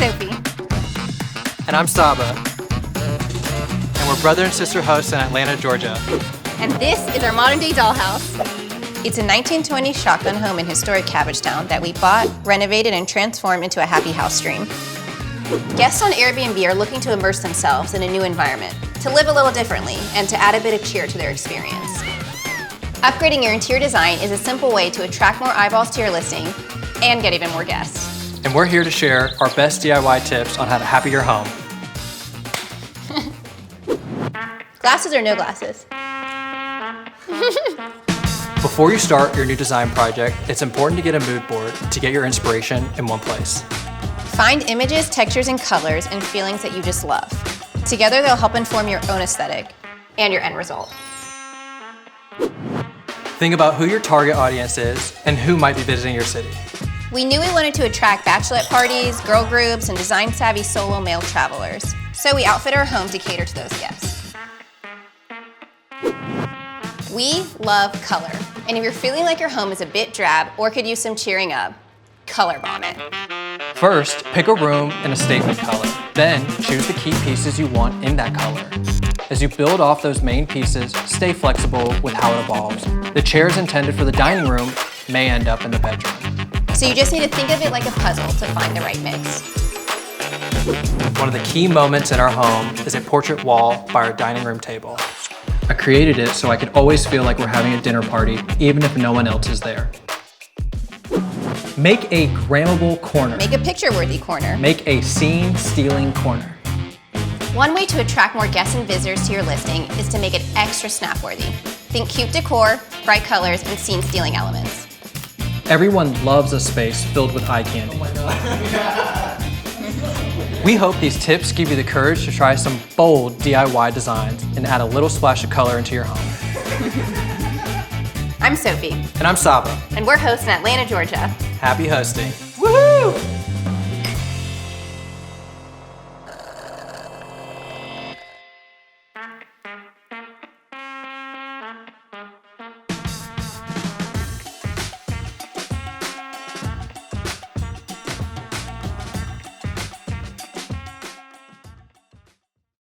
Sophie. And I'm Saba. And we're brother and sister hosts in Atlanta, Georgia. And this is our modern day dollhouse. It's a 1920s shotgun home in historic Cabbagetown that we bought, renovated, and transformed into a happy house dream. Guests on Airbnb are looking to immerse themselves in a new environment, to live a little differently, and to add a bit of cheer to their experience. Upgrading your interior design is a simple way to attract more eyeballs to your listing and get even more guests. And we're here to share our best DIY tips on how to happy your home. Glasses or no glasses? Before you start your new design project, it's important to get a mood board to get your inspiration in one place. Find images, textures, and colors and feelings that you just love. Together, they'll help inform your own aesthetic and your end result. Think about who your target audience is and who might be visiting your city. We knew we wanted to attract bachelorette parties, girl groups, and design-savvy solo male travelers. So we outfit our home to cater to those guests. We love color. And if you're feeling like your home is a bit drab or could use some cheering up, color bomb it. First, pick a room in a statement color. Then, choose the key pieces you want in that color. As you build off those main pieces, stay flexible with how it evolves. The chairs intended for the dining room may end up in the bedroom. So you just need to think of it like a puzzle to find the right mix. One of the key moments in our home is a portrait wall by our dining room table. I created it so I could always feel like we're having a dinner party, even if no one else is there. Make a grammable corner. Make a picture-worthy corner. Make a scene-stealing corner. One way to attract more guests and visitors to your listing is to make it extra snap-worthy. Think cute decor, bright colors, and scene-stealing elements. Everyone loves a space filled with eye candy. Oh my God. We hope these tips give you the courage to try some bold DIY designs and add a little splash of color into your home. I'm Sophie. And I'm Saba. And we're hosts in Atlanta, Georgia. Happy hosting. Woohoo!